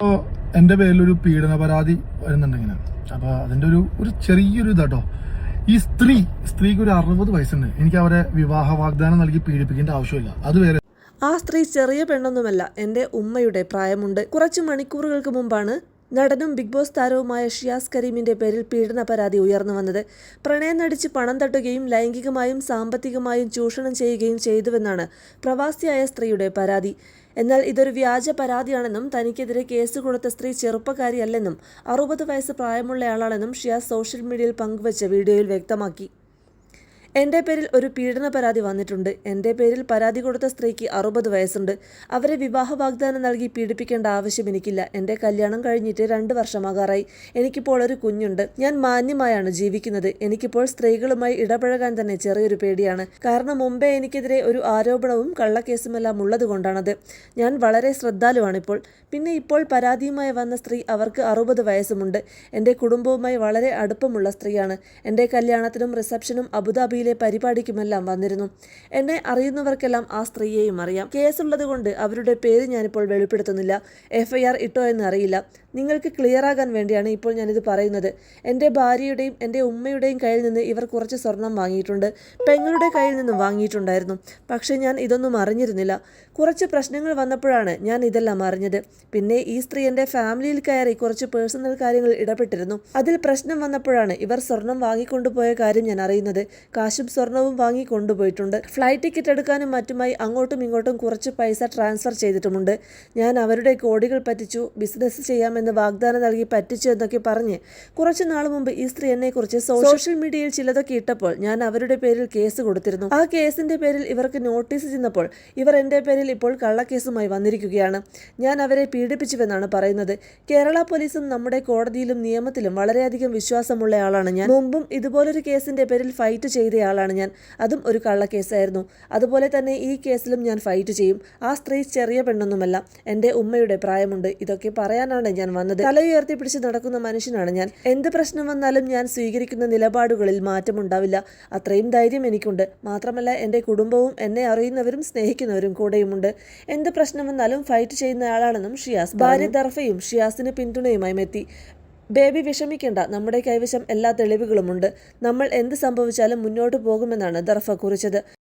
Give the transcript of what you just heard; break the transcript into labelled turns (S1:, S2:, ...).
S1: അപ്പോൾ എൻ്റെ പേരിലൊരു പീഡന പരാതി വരുന്നുണ്ടെങ്കിൽ അപ്പോൾ അതിൻ്റെ ഒരു ചെറിയൊരു ഇതാട്ടോ. ഈ സ്ത്രീക്ക് ഒരു 60 വയസ്സുണ്ട്. എനിക്ക് അവരെ വിവാഹ വാഗ്ദാനം നൽകി പീഡിപ്പിക്കേണ്ട ആവശ്യമില്ല. അത് വേറെ.
S2: ആ സ്ത്രീ ചെറിയ പെണ്ണൊന്നുമല്ല, എൻ്റെ ഉമ്മയുടെ പ്രായമുണ്ട്. കുറച്ച് മണിക്കൂറുകൾക്ക് മുമ്പാണ് നടനും ബിഗ് ബോസ് താരവുമായ ഷിയാസ് കരീമിന്റെ പേരിൽ പീഡന പരാതി ഉയർന്നു വന്നത്. പ്രണയം നടിച്ച് പണം തട്ടുകയും ലൈംഗികമായും സാമ്പത്തികമായും ചൂഷണം ചെയ്യുകയും ചെയ്തുവെന്നാണ് പ്രവാസിയായ സ്ത്രീയുടെ പരാതി. എന്നാൽ ഇതൊരു വ്യാജ പരാതിയാണെന്നും തനിക്കെതിരെ കേസ് കൊടുത്ത സ്ത്രീ ചെറുപ്പക്കാരിയല്ലെന്നും 60 വയസ്സ് പ്രായമുള്ളയാളാണെന്നും ഷിയാസ് സോഷ്യൽ മീഡിയയിൽ പങ്കുവച്ച വീഡിയോയിൽ വ്യക്തമാക്കി. എൻ്റെ പേരിൽ ഒരു പീഡന പരാതി വന്നിട്ടുണ്ട്. എൻ്റെ പേരിൽ പരാതി കൊടുത്ത സ്ത്രീക്ക് 60 വയസ്സുണ്ട്. അവരെ വിവാഹ വാഗ്ദാനം നൽകി പീഡിപ്പിക്കേണ്ട ആവശ്യം എനിക്കില്ല. എൻ്റെ കല്യാണം കഴിഞ്ഞിട്ട് 2 വർഷമാകാറായി. എനിക്കിപ്പോൾ ഒരു കുഞ്ഞുണ്ട്. ഞാൻ മാന്യമായാണ് ജീവിക്കുന്നത്. എനിക്കിപ്പോൾ സ്ത്രീകളുമായി ഇടപഴകാൻ തന്നെ ചെറിയൊരു പേടിയാണ്. കാരണം മുമ്പേ എനിക്കെതിരെ ഒരു ആരോപണവും കള്ളക്കേസുമെല്ലാം ഉള്ളതുകൊണ്ടാണത്. ഞാൻ വളരെ ശ്രദ്ധാലുവാണിപ്പോൾ. പിന്നെ ഇപ്പോൾ പരാതിയുമായി വന്ന സ്ത്രീ, അവർക്ക് 60 വയസ്സുമുണ്ട്. എൻ്റെ കുടുംബവുമായി വളരെ അടുപ്പമുള്ള സ്ത്രീയാണ്. എൻ്റെ കല്യാണത്തിനും റിസപ്ഷനും അബുദാബി പരിപാടിക്കുമെല്ലാം വന്നിരുന്നു. എന്നെ അറിയുന്നവർക്കെല്ലാം ആ സ്ത്രീയെയും അറിയാം. കേസുള്ളത് കൊണ്ട് അവരുടെ പേര് ഞാനിപ്പോൾ വെളിപ്പെടുത്തുന്നില്ല. FIR ഇട്ടോ എന്ന് അറിയില്ല. നിങ്ങൾക്ക് ക്ലിയറാകാൻ വേണ്ടിയാണ് ഇപ്പോൾ ഞാനിത് പറയുന്നത്. എൻ്റെ ഭാര്യയുടെയും എൻ്റെ ഉമ്മയുടെയും കയ്യിൽ നിന്ന് ഇവർ കുറച്ച് സ്വർണം വാങ്ങിയിട്ടുണ്ട്. പെങ്ങളുടെ കയ്യിൽ നിന്നും വാങ്ങിയിട്ടുണ്ടായിരുന്നു. പക്ഷേ ഞാൻ ഇതൊന്നും അറിഞ്ഞിരുന്നില്ല. കുറച്ച് പ്രശ്നങ്ങൾ വന്നപ്പോഴാണ് ഞാൻ ഇതെല്ലാം അറിഞ്ഞത്. പിന്നെ ഈ സ്ത്രീ എൻ്റെ ഫാമിലിയിൽ കയറി കുറച്ച് പേഴ്സണൽ കാര്യങ്ങൾ ഇടപെട്ടിരുന്നു. അതിൽ പ്രശ്നം വന്നപ്പോഴാണ് ഇവർ സ്വർണം വാങ്ങിക്കൊണ്ടുപോയ കാര്യം ഞാൻ അറിയുന്നത്. കാശും സ്വർണവും വാങ്ങി കൊണ്ടുപോയിട്ടുണ്ട്. ഫ്ലൈറ്റ് ടിക്കറ്റ് എടുക്കാനും മറ്റുമായി അങ്ങോട്ടും ഇങ്ങോട്ടും കുറച്ച് പൈസ ട്രാൻസ്ഫർ ചെയ്തിട്ടുമുണ്ട്. ഞാൻ അവരുടെ കോടികൾ പറ്റിച്ചു, ബിസിനസ് ചെയ്യാമെന്ന് വാഗ്ദാനം നൽകി പറ്റിച്ചു എന്നൊക്കെ പറഞ്ഞ് കുറച്ച് നാൾ മുമ്പ് ഈ സ്ത്രീ എന്നെക്കുറിച്ച് സോഷ്യൽ മീഡിയയിൽ ചിലതൊക്കെ ഇട്ടപ്പോൾ ഞാൻ അവരുടെ പേരിൽ കേസ് കൊടുത്തിരുന്നു. ആ കേസിന്റെ പേരിൽ ഇവർക്ക് നോട്ടീസ് ചെന്നപ്പോൾ ഇവർ എൻ്റെ പേരിൽ ഇപ്പോൾ കള്ളക്കേസുമായി വന്നിരിക്കുകയാണ്. ഞാൻ അവരെ പീഡിപ്പിച്ചുവെന്നാണ് പറയുന്നത്. കേരള പോലീസും നമ്മുടെ കോടതിയിലും നിയമത്തിലും വളരെയധികം വിശ്വാസമുള്ള ആളാണ് ഞാൻ. മുമ്പും ഇതുപോലൊരു കേസിന്റെ പേരിൽ ഫൈറ്റ് ചെയ്തയാളാണ് ഞാൻ. അതും ഒരു കള്ളക്കേസായിരുന്നു. അതുപോലെ തന്നെ ഈ കേസിലും ഞാൻ ഫൈറ്റ് ചെയ്യും. ആ സ്ത്രീ ചെറിയ പെണ്ണൊന്നുമല്ല. എൻ്റെ ഉമ്മയുടെ പ്രായമുണ്ട്. ഇതൊക്കെ പറയാനാണ് ഞാൻ വന്നത്. തല ഉയർത്തി പിടിച്ച് നടക്കുന്ന മനുഷ്യനാണ് ഞാൻ. എന്ത് പ്രശ്നം വന്നാലും ഞാൻ സ്വീകരിക്കുന്ന നിലപാടുകളിൽ മാറ്റമുണ്ടാവില്ല. അത്രയും ധൈര്യം എനിക്കുണ്ട്. മാത്രമല്ല എൻ്റെ കുടുംബവും എന്നെ അറിയുന്നവരും സ്നേഹിക്കുന്നവരും കൂടെയുമുണ്ട്. എന്ത് പ്രശ്നം വന്നാലും ഫൈറ്റ് ചെയ്യുന്നയാളാണെന്നും ഷിയാസ്. ഭാര്യ ദർഫയും ഷിയാസിന് പിന്തുണയുമായി എത്തി. ബേബി വിഷമിക്കേണ്ട, നമ്മുടെ കൈവശം എല്ലാ തെളിവുകളുമുണ്ട്. നമ്മൾ എന്ത് സംഭവിച്ചാലും മുന്നോട്ട് പോകുമെന്നാണ് ദർഫ കുറിച്ചത്.